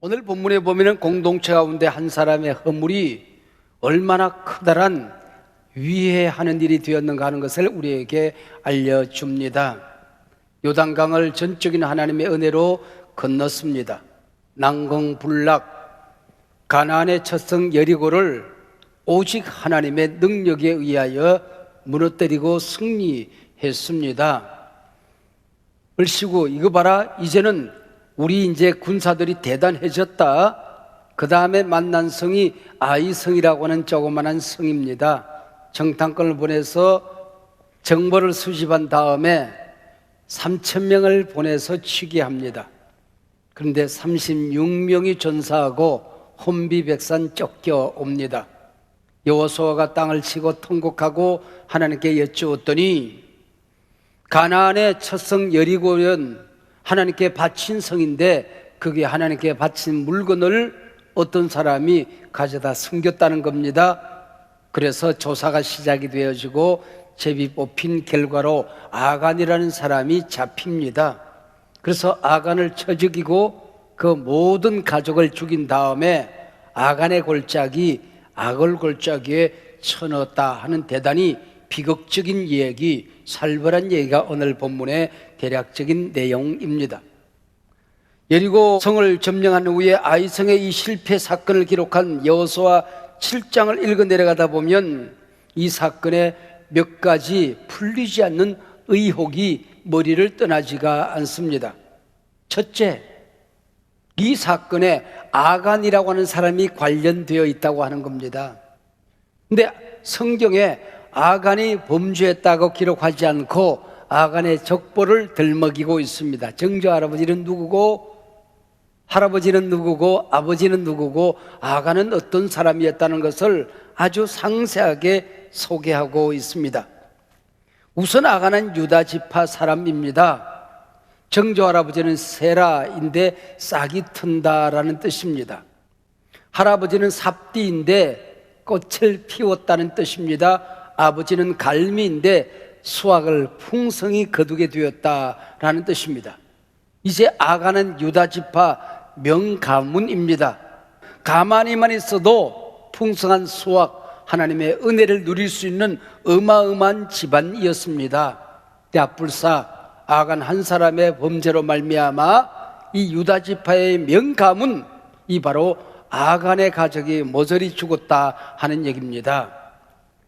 오늘 본문에 보면 공동체 가운데 한 사람의 허물이 얼마나 커다란 위해하는 일이 되었는가 하는 것을 우리에게 알려줍니다. 요단강을 전적인 하나님의 은혜로 건넜습니다. 난공불락 가나안의 첫성 여리고를 오직 하나님의 능력에 의하여 무너뜨리고 승리했습니다. 얼씨구 이거 봐라, 이제는 우리 이제 군사들이 대단해졌다. 그 다음에 만난 성이 아이성이라고 하는 조그만한 성입니다. 정탐꾼을 보내서 정보를 수집한 다음에 3,000명을 보내서 취기합니다. 그런데 36명이 전사하고 혼비백산 쫓겨옵니다. 여호수아가 땅을 치고 통곡하고 하나님께 여쭈었더니 가나안의 첫성 여리고는 하나님께 바친 성인데 그게 하나님께 바친 물건을 어떤 사람이 가져다 숨겼다는 겁니다. 그래서 조사가 시작이 되어지고 제비 뽑힌 결과로 아간이라는 사람이 잡힙니다. 그래서 아간을 쳐 죽이고 그 모든 가족을 죽인 다음에 아간의 골짜기 악을 골짜기에 쳐넣었다 하는 대단히 비극적인 얘기, 살벌한 얘기가 오늘 본문의 대략적인 내용입니다. 여리고 성을 점령한 후에 아이성의 이 실패 사건을 기록한 여호수아 7장을 읽어 내려가다 보면 이 사건에 몇 가지 풀리지 않는 의혹이 머리를 떠나지가 않습니다. 첫째, 이 사건에 아간이라고 하는 사람이 관련되어 있다고 하는 겁니다. 근데 성경에 아간이 범죄했다고 기록하지 않고 아간의 족보를 들먹이고 있습니다. 정조 할아버지는 누구고, 할아버지는 누구고, 아버지는 누구고, 아간은 어떤 사람이었다는 것을 아주 상세하게 소개하고 있습니다. 우선 아간은 유다 지파 사람입니다. 정조 할아버지는 세라인데 싹이 튼다라는 뜻입니다. 할아버지는 삽디인데 꽃을 피웠다는 뜻입니다. 아버지는 갈미인데 수확을 풍성히 거두게 되었다라는 뜻입니다. 이제 아간은 유다 지파 명가문입니다. 가만히만 있어도 풍성한 수확, 하나님의 은혜를 누릴 수 있는 어마어마한 집안이었습니다. 대합불사 아간 한 사람의 범죄로 말미암아 이 유다 지파의 명가문, 이 바로 아간의 가족이 모조리 죽었다 하는 얘기입니다.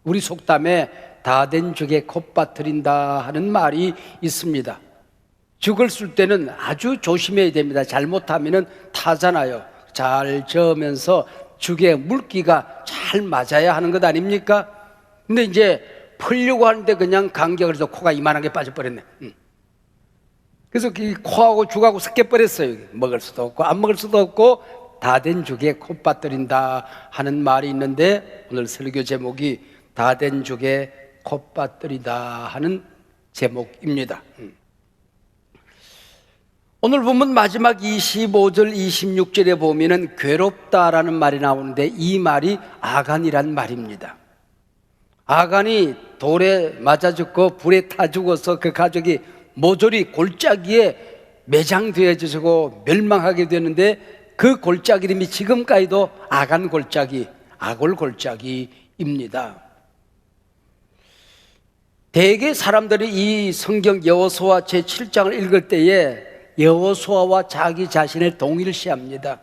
우리 속담에 다 된 죽에 콧바트린다 하는 말이 있습니다. 죽을 쓸 때는 아주 조심해야 됩니다. 잘못하면 타잖아요. 잘 저으면서 죽에 물기가 잘 맞아야 하는 것 아닙니까? 근데 이제 풀려고 하는데 그냥 간격을 해서 코가 이만하게 빠져버렸네. 그래서 이 코하고 죽하고 섞여버렸어요. 먹을 수도 없고 안 먹을 수도 없고 다 된 죽에 콧바트린다 하는 말이 있는데 오늘 설교 제목이 다 된 죽에 콧바뜨리다 하는 제목입니다. 오늘 보면 마지막 25절 26절에 보면은 괴롭다라는 말이 나오는데 이 말이 아간이란 말입니다. 아간이 돌에 맞아 죽고 불에 타 죽어서 그 가족이 모조리 골짜기에 매장되어지고 멸망하게 되는데 그 골짜기 이름이 지금까지도 아간 골짜기, 아골 골짜기입니다. 대개 사람들이 이 성경 여호수아 제7장을 읽을 때에 여호수아와 자기 자신을 동일시합니다.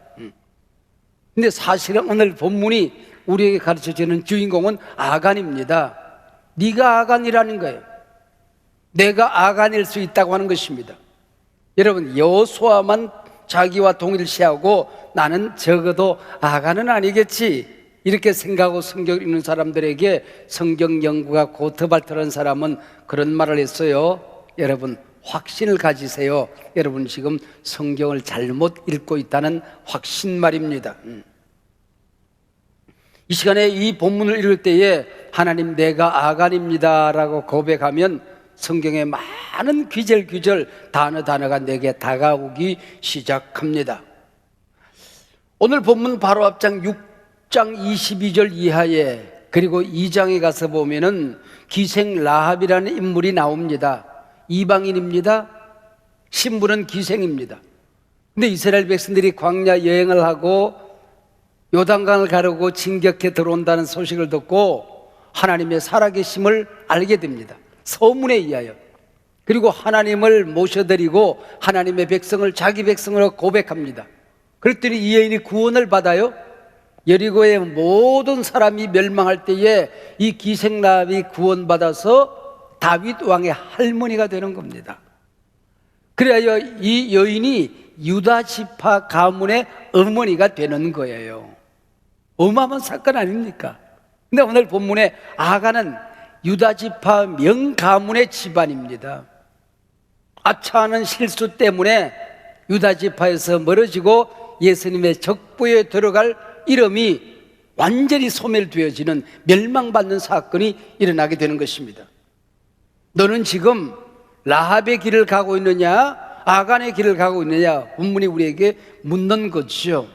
근데 사실은 오늘 본문이 우리에게 가르쳐주는 주인공은 아간입니다. 네가 아간이라는 거예요. 내가 아간일 수 있다고 하는 것입니다. 여러분, 여호수아만 자기와 동일시하고 나는 적어도 아간은 아니겠지 이렇게 생각하고 성경을 읽는 사람들에게 성경 연구가 고트발트라는 사람은 그런 말을 했어요. 여러분, 확신을 가지세요. 여러분 지금 성경을 잘못 읽고 있다는 확신 말입니다. 이 시간에 이 본문을 읽을 때에 하나님 내가 아간입니다 라고 고백하면 성경의 많은 귀절귀절 단어가 내게 다가오기 시작합니다. 오늘 본문 바로 앞장 6장 22절 이하에 그리고 2장에 가서 보면은 기생 라합이라는 인물이 나옵니다. 이방인입니다. 신부는 기생입니다. 근데 이스라엘 백성들이 광야 여행을 하고 요단강을 가르고 진격해 들어온다는 소식을 듣고 하나님의 살아계심을 알게 됩니다. 소문에 의하여. 그리고 하나님을 모셔드리고 하나님의 백성을 자기 백성으로 고백합니다. 그랬더니 이 여인이 구원을 받아요. 여리고의 모든 사람이 멸망할 때에 이 기생라합이 구원받아서 다윗 왕의 할머니가 되는 겁니다. 그래야 이 여인이 유다 지파 가문의 어머니가 되는 거예요. 어마어마한 사건 아닙니까? 근데 오늘 본문에 아가는 유다 지파 명가문의 집안입니다. 아차하는 실수 때문에 유다 지파에서 멀어지고 예수님의 적부에 들어갈 이름이 완전히 소멸되어지는 멸망받는 사건이 일어나게 되는 것입니다. 너는 지금 라합의 길을 가고 있느냐 아간의 길을 가고 있느냐 본문이 우리에게 묻는 거죠.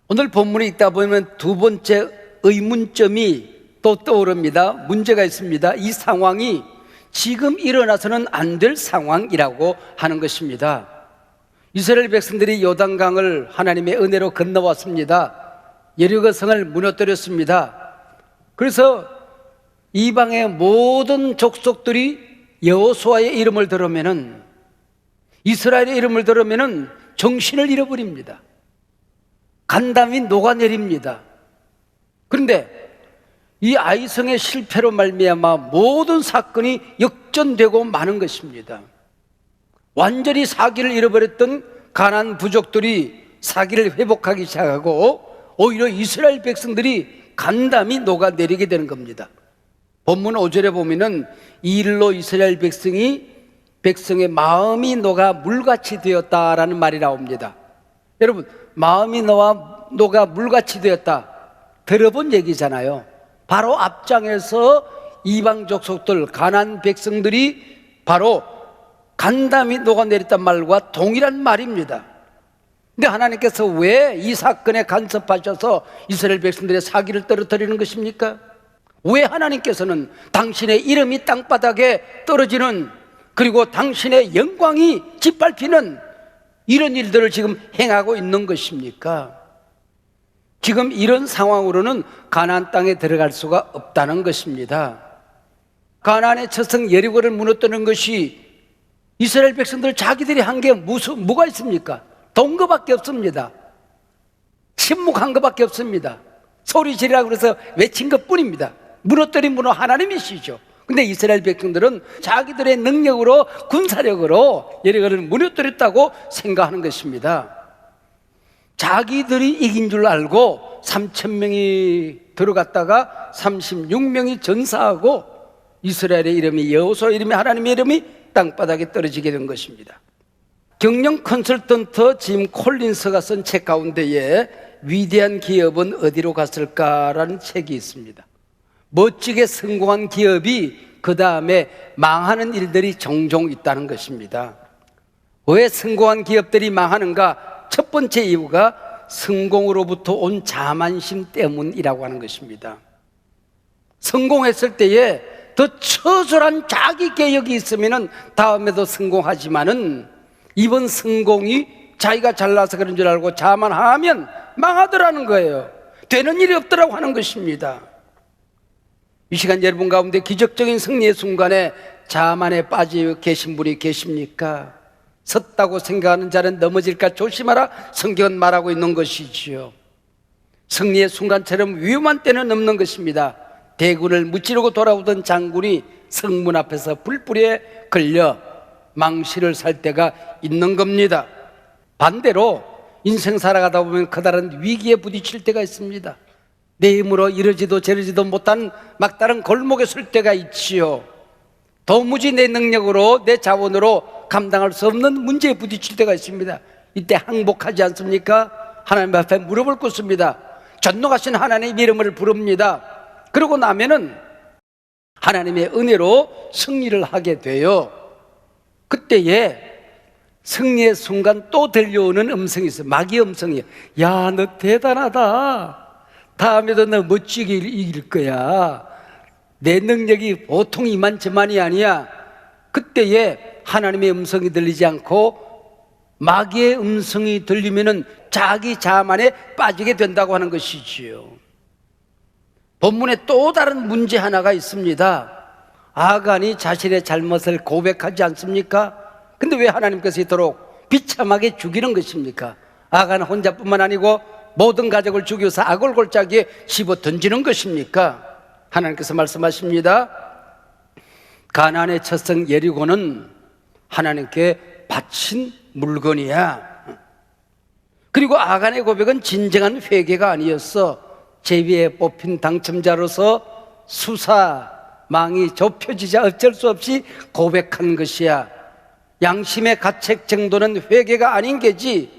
오늘 본문에 있다 보면 두 번째 의문점이 또 떠오릅니다. 문제가 있습니다. 이 상황이 지금 일어나서는 안 될 상황이라고 하는 것입니다. 이스라엘 백성들이 요단강을 하나님의 은혜로 건너왔습니다. 여리고 성을 무너뜨렸습니다. 그래서 이방의 모든 족속들이 여호수아의 이름을 들으면은, 이스라엘의 이름을 들으면은 정신을 잃어버립니다. 간담이 녹아내립니다. 그런데 이 아이성의 실패로 말미암아 모든 사건이 역전되고 마는 것입니다. 완전히 사기를 잃어버렸던 가나안 부족들이 사기를 회복하기 시작하고 오히려 이스라엘 백성들이 간담이 녹아내리게 되는 겁니다. 본문 5절에 보면은 이 일로 이스라엘 백성의 마음이 녹아 물같이 되었다라는 말이 나옵니다. 여러분, 마음이 녹아 물같이 되었다 들어본 얘기잖아요. 바로 앞장에서 이방 족속들 가나안 백성들이 바로 간담이 녹아내렸단 말과 동일한 말입니다. 근데 하나님께서 왜 이 사건에 간섭하셔서 이스라엘 백성들의 사기를 떨어뜨리는 것입니까? 왜 하나님께서는 당신의 이름이 땅바닥에 떨어지는, 그리고 당신의 영광이 짓밟히는 이런 일들을 지금 행하고 있는 것입니까? 지금 이런 상황으로는 가나안 땅에 들어갈 수가 없다는 것입니다. 가나안의 첫성 여리고를 무너뜨리는 것이 이스라엘 백성들 자기들이 한 게 뭐가 있습니까? 돈 거밖에 없습니다. 침묵한 것밖에 없습니다. 소리 지르라고 그래서 외친 것뿐입니다. 무너뜨린 분은 하나님이시죠. 근데 이스라엘 백성들은 자기들의 능력으로, 군사력으로 여리고를 무너뜨렸다고 생각하는 것입니다. 자기들이 이긴 줄 알고 3,000명이 들어갔다가 36명이 전사하고 이스라엘의 이름이, 여호수아 이름이, 하나님의 이름이 땅바닥에 떨어지게 된 것입니다. 경영 컨설턴트 짐 콜린스가 쓴 책 가운데에 위대한 기업은 어디로 갔을까라는 책이 있습니다. 멋지게 성공한 기업이 그 다음에 망하는 일들이 종종 있다는 것입니다. 왜 성공한 기업들이 망하는가? 첫 번째 이유가 성공으로부터 온 자만심 때문이라고 하는 것입니다. 성공했을 때에 더 처절한 자기 개혁이 있으면 다음에도 성공하지만은 이번 성공이 자기가 잘나서 그런 줄 알고 자만하면 망하더라는 거예요. 되는 일이 없더라고 하는 것입니다. 이 시간 여러분 가운데 기적적인 승리의 순간에 자만에 빠져 계신 분이 계십니까? 섰다고 생각하는 자는 넘어질까 조심하라, 성경은 말하고 있는 것이지요. 승리의 순간처럼 위험한 때는 없는 것입니다. 대군을 무찌르고 돌아오던 장군이 성문 앞에서 불불에 걸려 망실을 살 때가 있는 겁니다. 반대로 인생 살아가다 보면 커다란 위기에 부딪힐 때가 있습니다. 내 힘으로 이러지도 저러지도 못한 막다른 골목에 설 때가 있지요. 도무지 내 능력으로, 내 자원으로 감당할 수 없는 문제에 부딪힐 때가 있습니다. 이때 항복하지 않습니까? 하나님 앞에 무릎을 꿇습니다. 전능하신 하나님의 이름을 부릅니다. 그러고 나면은 하나님의 은혜로 승리를 하게 돼요. 그때에 승리의 순간 또 들려오는 음성이 있어요. 마귀의 음성이에요. 야, 너 대단하다. 다음에도 너 멋지게 이길 거야. 내 능력이 보통 이만저만이 아니야. 그때에 하나님의 음성이 들리지 않고 마귀의 음성이 들리면은 자기 자만에 빠지게 된다고 하는 것이지요. 본문에 또 다른 문제 하나가 있습니다. 아간이 자신의 잘못을 고백하지 않습니까? 근데 왜 하나님께서 이토록 비참하게 죽이는 것입니까? 아간 혼자뿐만 아니고 모든 가족을 죽여서 악을 골짜기에 씹어 던지는 것입니까? 하나님께서 말씀하십니다. 가나안의 첫성 여리고는 하나님께 바친 물건이야. 그리고 아간의 고백은 진정한 회개가 아니었어. 제비에 뽑힌 당첨자로서 수사망이 좁혀지자 어쩔 수 없이 고백한 것이야. 양심의 가책 정도는 회개가 아닌 게지.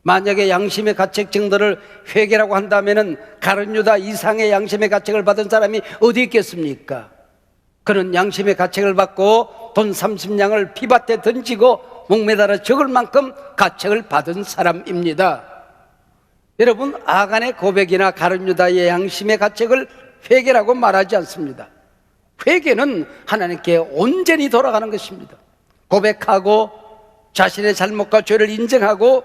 만약에 양심의 가책 정도를 회개라고 한다면은 가룟 유다 이상의 양심의 가책을 받은 사람이 어디 있겠습니까? 그는 양심의 가책을 받고 돈 30냥을 피밭에 던지고 목매달아 죽을 만큼 가책을 받은 사람입니다. 여러분, 아간의 고백이나 가룟 유다의 양심의 가책을 회개라고 말하지 않습니다. 회개는 하나님께 온전히 돌아가는 것입니다. 고백하고 자신의 잘못과 죄를 인정하고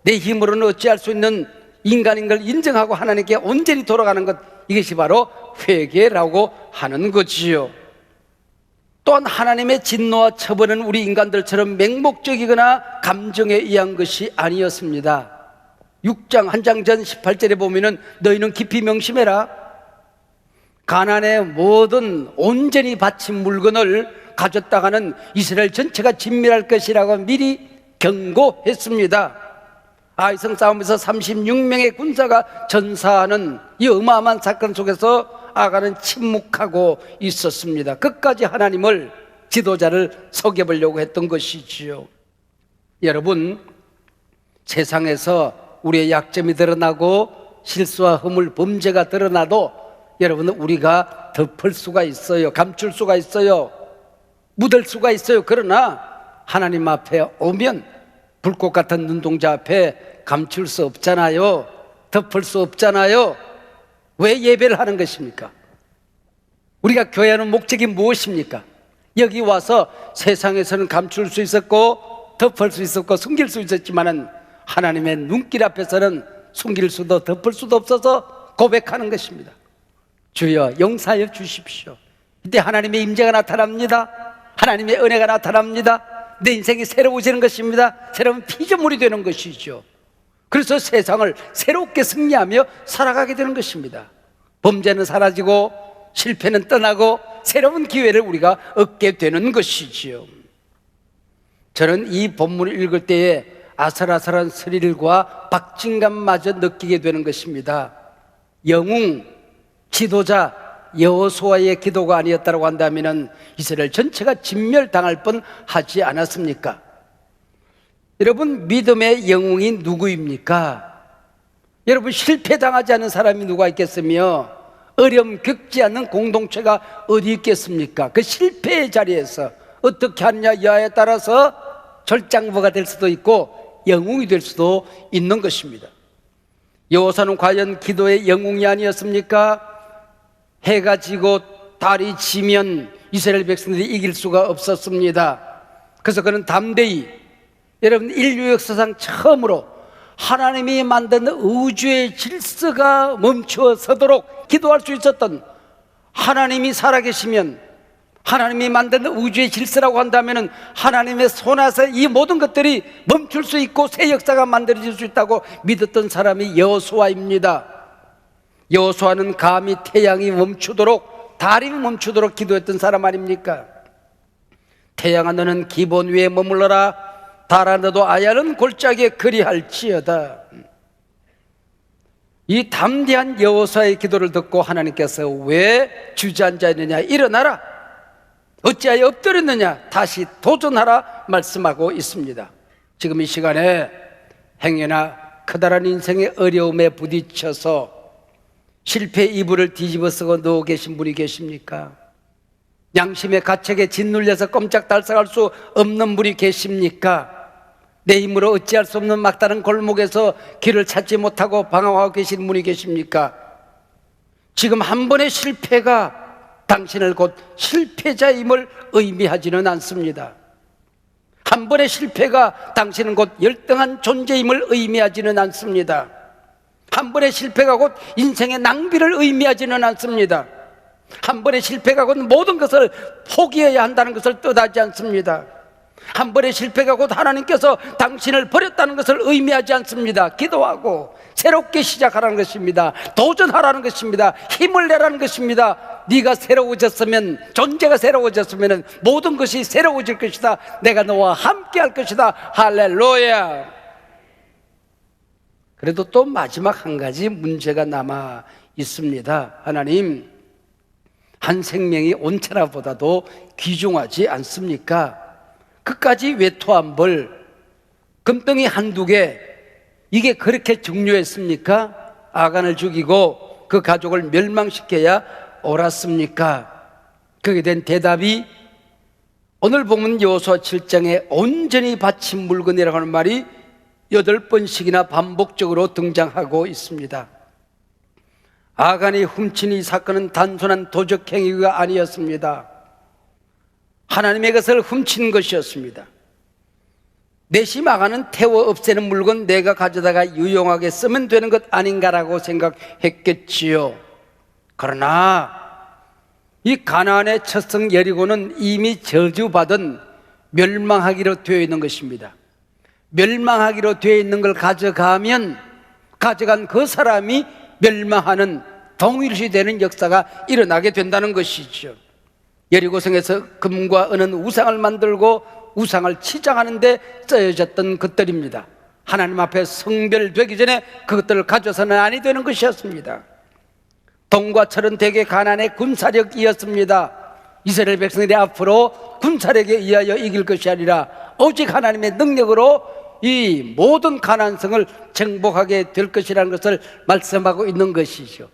내 힘으로는 어찌할 수 있는 인간인 걸 인정하고 하나님께 온전히 돌아가는 것, 이것이 바로 회개라고 하는 거지요. 또한 하나님의 진노와 처벌은 우리 인간들처럼 맹목적이거나 감정에 의한 것이 아니었습니다. 6장 한 장 전 18절에 보면은 너희는 깊이 명심해라. 가나안의 모든 온전히 바친 물건을 가졌다가는 이스라엘 전체가 진멸할 것이라고 미리 경고했습니다. 아이성 싸움에서 36명의 군사가 전사하는 이 어마어마한 사건 속에서 아간은 침묵하고 있었습니다. 끝까지 하나님을, 지도자를 속여보려고 했던 것이지요. 여러분, 세상에서 우리의 약점이 드러나고 실수와 허물, 범죄가 드러나도 여러분은 우리가 덮을 수가 있어요. 감출 수가 있어요. 묻을 수가 있어요. 그러나 하나님 앞에 오면 불꽃 같은 눈동자 앞에 감출 수 없잖아요. 덮을 수 없잖아요. 왜 예배를 하는 것입니까? 우리가 교회하는 목적이 무엇입니까? 여기 와서 세상에서는 감출 수 있었고 덮을 수 있었고 숨길 수 있었지만은 하나님의 눈길 앞에서는 숨길 수도 덮을 수도 없어서 고백하는 것입니다. 주여 용서하여 주십시오. 이때 하나님의 임재가 나타납니다. 하나님의 은혜가 나타납니다. 내 인생이 새로워지는 것입니다. 새로운 피조물이 되는 것이죠. 그래서 세상을 새롭게 승리하며 살아가게 되는 것입니다. 범죄는 사라지고 실패는 떠나고 새로운 기회를 우리가 얻게 되는 것이지요. 저는 이 본문을 읽을 때에 아슬아슬한 스릴과 박진감마저 느끼게 되는 것입니다. 영웅, 지도자 여호수아의 기도가 아니었다고 한다면 이스라엘 전체가 진멸당할 뻔하지 않았습니까? 여러분, 믿음의 영웅이 누구입니까? 여러분, 실패당하지 않은 사람이 누가 있겠으며 어려움 겪지 않는 공동체가 어디 있겠습니까? 그 실패의 자리에서 어떻게 하느냐 여하에 따라서 절장부가 될 수도 있고 영웅이 될 수도 있는 것입니다. 여호수아는 과연 기도의 영웅이 아니었습니까? 해가 지고 달이 지면 이스라엘 백성들이 이길 수가 없었습니다. 그래서 그는 담대히, 여러분, 인류 역사상 처음으로 하나님이 만든 우주의 질서가 멈추어 서도록 기도할 수 있었던, 하나님이 살아계시면 하나님이 만든 우주의 질서라고 한다면 하나님의 손아서 이 모든 것들이 멈출 수 있고 새 역사가 만들어질 수 있다고 믿었던 사람이 여호수아입니다. 여호수아는 감히 태양이 멈추도록, 달이 멈추도록 기도했던 사람 아닙니까? 태양아 너는 기본 위에 머물러라. 달아 너도 아야는 골짜기에 그리할지어다. 이 담대한 여호수아의 기도를 듣고 하나님께서 왜 주저앉아 있느냐, 일어나라, 어찌하여 엎드렸느냐, 다시 도전하라 말씀하고 있습니다. 지금 이 시간에 행여나 커다란 인생의 어려움에 부딪혀서 실패 이불을 뒤집어쓰고 누워 계신 분이 계십니까? 양심의 가책에 짓눌려서 꼼짝달싹할 수 없는 분이 계십니까? 내 힘으로 어찌할 수 없는 막다른 골목에서 길을 찾지 못하고 방황하고 계신 분이 계십니까? 지금 한 번의 실패가 당신을 곧 실패자임을 의미하지는 않습니다. 한 번의 실패가 당신은 곧 열등한 존재임을 의미하지는 않습니다. 한 번의 실패가 곧 인생의 낭비를 의미하지는 않습니다. 한 번의 실패가 곧 모든 것을 포기해야 한다는 것을 뜻하지 않습니다. 한 번의 실패가 곧 하나님께서 당신을 버렸다는 것을 의미하지 않습니다. 기도하고 새롭게 시작하라는 것입니다. 도전하라는 것입니다. 힘을 내라는 것입니다. 네가 새로워졌으면, 존재가 새로워졌으면 모든 것이 새로워질 것이다. 내가 너와 함께 할 것이다. 할렐루야. 그래도 또 마지막 한 가지 문제가 남아 있습니다. 하나님, 한 생명이 온천하보다도 귀중하지 않습니까? 끝까지 외투한 벌, 금덩이 한두 개, 이게 그렇게 중요했습니까? 아간을 죽이고 그 가족을 멸망시켜야 옳았습니까? 거기에 대한 대답이 오늘 보면 여호수아 7장에 온전히 바친 물건이라고 하는 말이 8번씩이나 반복적으로 등장하고 있습니다. 아간이 훔친 이 사건은 단순한 도적 행위가 아니었습니다. 하나님의 것을 훔친 것이었습니다. 내심 아간은 태워 없애는 물건 내가 가져다가 유용하게 쓰면 되는 것 아닌가라고 생각했겠지요. 그러나 이 가나안의 첫성 여리고는 이미 저주받은 멸망하기로 되어 있는 것입니다. 멸망하기로 되어 있는 걸 가져간 그 사람이 멸망하는 동일시 되는 역사가 일어나게 된다는 것이죠. 여리고성에서 금과 은은 우상을 만들고 우상을 치장하는 데 쓰여졌던 것들입니다. 하나님 앞에 성별되기 전에 그것들을 가져서는 아니 되는 것이었습니다. 동과 철은 대개 가나안의 군사력이었습니다. 이스라엘 백성들이 앞으로 군사력에 의하여 이길 것이 아니라 오직 하나님의 능력으로 이 모든 가나안성을 정복하게 될 것이라는 것을 말씀하고 있는 것이죠.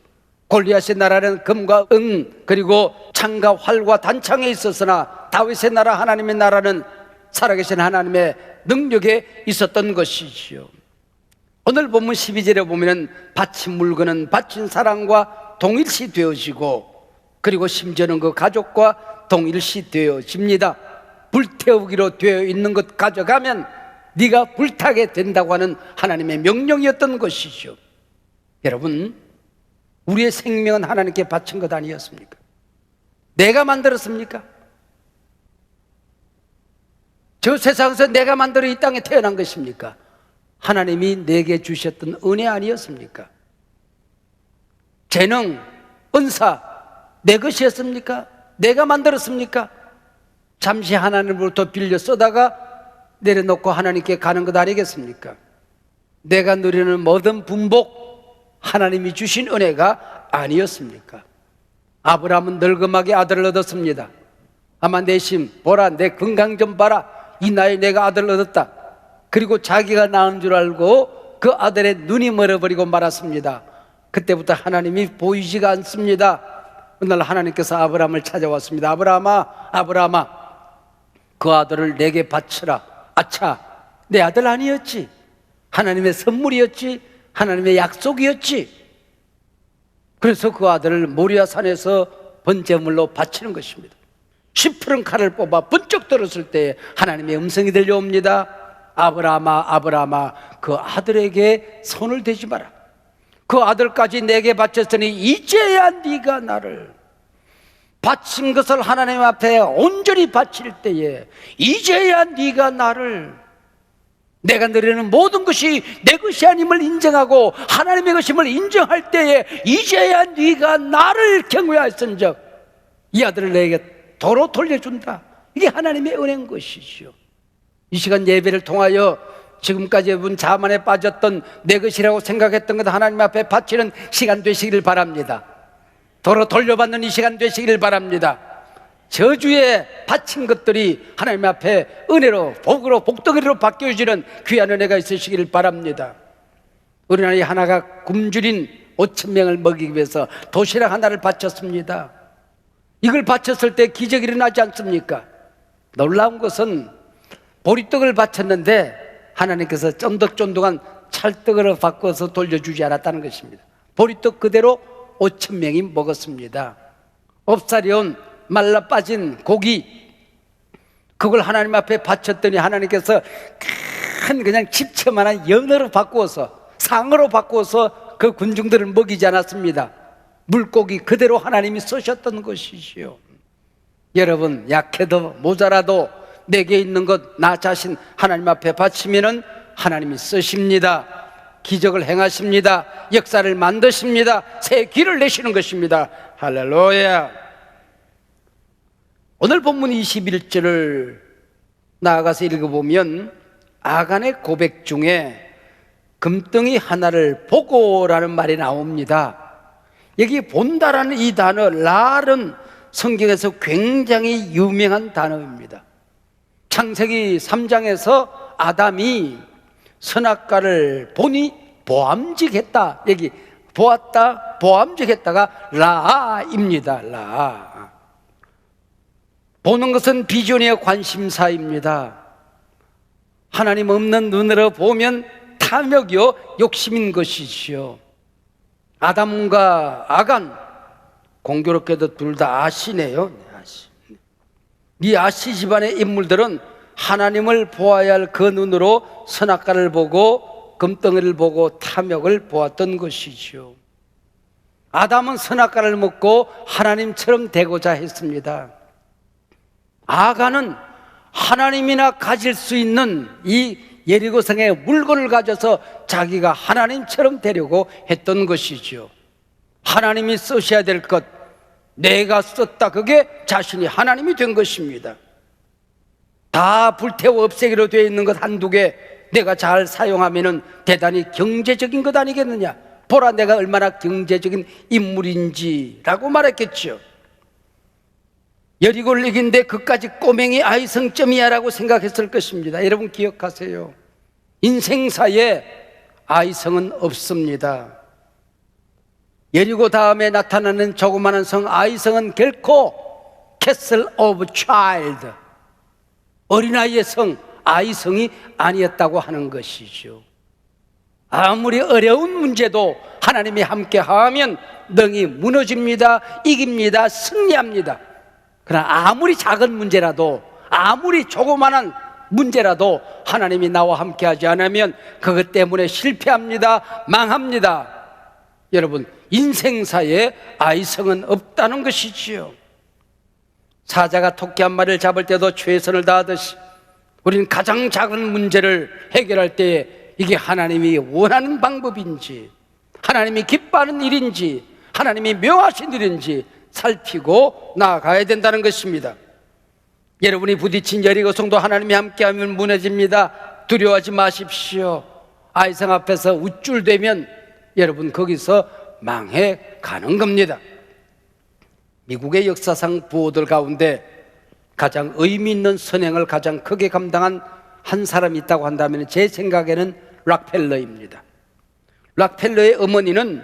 골리앗의 나라는 금과 은 그리고 창과 활과 단창에 있었으나 다윗의 나라, 하나님의 나라는 살아계신 하나님의 능력에 있었던 것이죠. 오늘 본문 12절에 보면 바친 물건은 바친 사랑과 동일시 되어지고 그리고 심지어는 그 가족과 동일시 되어집니다. 불태우기로 되어 있는 것 가져가면 네가 불타게 된다고 하는 하나님의 명령이었던 것이죠. 여러분, 우리의 생명은 하나님께 바친 것 아니었습니까? 내가 만들었습니까? 저 세상에서 내가 만들어 이 땅에 태어난 것입니까? 하나님이 내게 주셨던 은혜 아니었습니까? 재능, 은사 내 것이었습니까? 내가 만들었습니까? 잠시 하나님으로부터 빌려 쓰다가 내려놓고 하나님께 가는 것 아니겠습니까? 내가 누리는 모든 분복 하나님이 주신 은혜가 아니었습니까? 아브라함은 늙음하게 아들을 얻었습니다. 아마 내심 보라 내 건강 좀 봐라, 이 나이에 내가 아들을 얻었다. 그리고 자기가 낳은 줄 알고 그 아들의 눈이 멀어버리고 말았습니다. 그때부터 하나님이 보이지가 않습니다. 어느 날 하나님께서 아브라함을 찾아왔습니다. 아브라함아 그 아들을 내게 바쳐라. 아차, 내 아들 아니었지? 하나님의 선물이었지? 하나님의 약속이었지? 그래서 그 아들을 모리아 산에서 번제물로 바치는 것입니다. 시푸른 칼을 뽑아 번쩍 들었을 때 하나님의 음성이 들려옵니다. 아브라함아 그 아들에게 손을 대지 마라. 그 아들까지 내게 바쳤으니 이제야 네가 나를 바친 것을 하나님 앞에 온전히 바칠 때에 이제야 네가 나를, 내가 누리는 모든 것이 내 것이 아님을 인정하고 하나님의 것임을 인정할 때에 이제야 네가 나를 경외하였은즉 이 아들을 내게 도로 돌려준다. 이게 하나님의 은혜인 것이죠. 이 시간 예배를 통하여 지금까지 여러분 자만에 빠졌던 내 것이라고 생각했던 것 하나님 앞에 바치는 시간 되시기를 바랍니다. 도로 돌려받는 이 시간 되시기를 바랍니다. 저주에 바친 것들이 하나님 앞에 은혜로 복으로 복덩이로 바뀌어지는 귀한 은혜가 있으시기를 바랍니다. 우리 나라의 하나가 굶주린 5,000명을 먹이기 위해서 도시락 하나를 바쳤습니다. 이걸 바쳤을 때 기적이 일어나지 않습니까? 놀라운 것은 보리떡을 바쳤는데 하나님께서 쫀득쫀득한 찰떡으로 바꿔서 돌려주지 않았다는 것입니다. 보리떡 그대로 5,000명이 먹었습니다. 없사려운 말라 빠진 고기 그걸 하나님 앞에 바쳤더니 하나님께서 큰 그냥 집채만한 연어로 바꾸어서, 상어로 바꾸어서 그 군중들을 먹이지 않았습니다. 물고기 그대로 하나님이 쓰셨던 것이지요. 여러분, 약해도 모자라도 내게 있는 것 나 자신 하나님 앞에 바치면은 하나님이 쓰십니다. 기적을 행하십니다. 역사를 만드십니다. 새 길을 내시는 것입니다. 할렐루야. 오늘 본문 21절을 나아가서 읽어보면 아간의 고백 중에 금덩이 하나를 보고라는 말이 나옵니다. 여기 본다라는 이 단어 라는 성경에서 굉장히 유명한 단어입니다. 창세기 3장에서 아담이 선악과를 보니 보암직했다. 여기 보았다, 보암직했다가 라입니다. 라. 보는 것은 비전이요 관심사입니다. 하나님 없는 눈으로 보면 탐욕이요 욕심인 것이지요. 아담과 아간, 공교롭게도 둘 다 아시네요. 이 아시 집안의 인물들은 하나님을 보아야 할 그 눈으로 선악과를 보고 금덩이를 보고 탐욕을 보았던 것이죠. 아담은 선악과를 먹고 하나님처럼 되고자 했습니다. 아간은 하나님이나 가질 수 있는 이 예리고성의 물건을 가져서 자기가 하나님처럼 되려고 했던 것이죠. 하나님이 쓰셔야 될 것, 내가 썼다, 그게 자신이 하나님이 된 것입니다. 다 불태워 없애기로 되어 있는 것 한두 개 내가 잘 사용하면 대단히 경제적인 것 아니겠느냐, 보라 내가 얼마나 경제적인 인물인지라고 말했겠죠. 여리고를 이긴데 그까지 꼬맹이 아이성점이야 라고 생각했을 것입니다. 여러분 기억하세요. 인생사에 아이성은 없습니다. 여리고 다음에 나타나는 조그마한 성 아이성은 결코 Castle of Child, 어린아이의 성 아이성이 아니었다고 하는 것이죠. 아무리 어려운 문제도 하나님이 함께하면 능히 무너집니다. 이깁니다. 승리합니다. 그러나 아무리 작은 문제라도, 아무리 조그마한 문제라도 하나님이 나와 함께하지 않으면 그것 때문에 실패합니다. 망합니다. 여러분, 인생사에 아이성은 없다는 것이지요. 사자가 토끼 한 마리를 잡을 때도 최선을 다하듯이 우리는 가장 작은 문제를 해결할 때 이게 하나님이 원하는 방법인지, 하나님이 기뻐하는 일인지, 하나님이 명하신 일인지 살피고 나아가야 된다는 것입니다. 여러분이 부딪힌 여리고성도 하나님이 함께하면 무너집니다. 두려워하지 마십시오. 아이성 앞에서 우쭐대면 여러분 거기서 망해 가는 겁니다. 미국의 역사상 부호들 가운데 가장 의미 있는 선행을 가장 크게 감당한 한 사람이 있다고 한다면 제 생각에는 락펠러입니다. 락펠러의 어머니는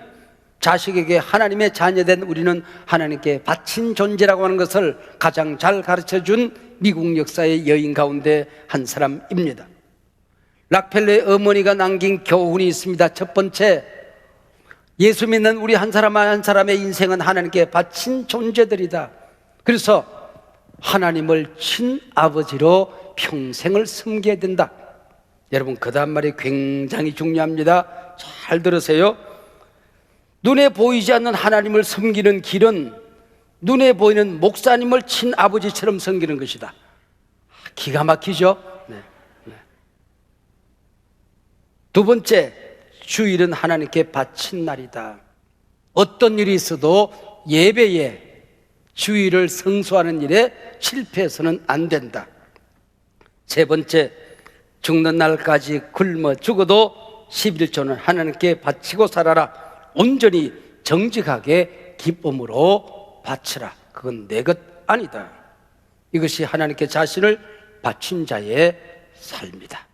자식에게 하나님의 자녀된 우리는 하나님께 바친 존재라고 하는 것을 가장 잘 가르쳐준 미국 역사의 여인 가운데 한 사람입니다. 락펠러의 어머니가 남긴 교훈이 있습니다. 첫 번째, 예수 믿는 우리 한 사람 한 사람의 인생은 하나님께 바친 존재들이다. 그래서 하나님을 친아버지로 평생을 섬겨야 된다. 여러분, 그 다음 말이 굉장히 중요합니다. 잘 들으세요. 눈에 보이지 않는 하나님을 섬기는 길은 눈에 보이는 목사님을 친아버지처럼 섬기는 것이다. 기가 막히죠? 네. 두 번째, 주일은 하나님께 바친 날이다. 어떤 일이 있어도 예배에 주일을 성수하는 일에 실패해서는 안 된다. 세 번째, 죽는 날까지 굶어 죽어도 11조는 하나님께 바치고 살아라. 온전히 정직하게 기쁨으로 바치라. 그건 내 것 아니다. 이것이 하나님께 자신을 바친 자의 삶이다.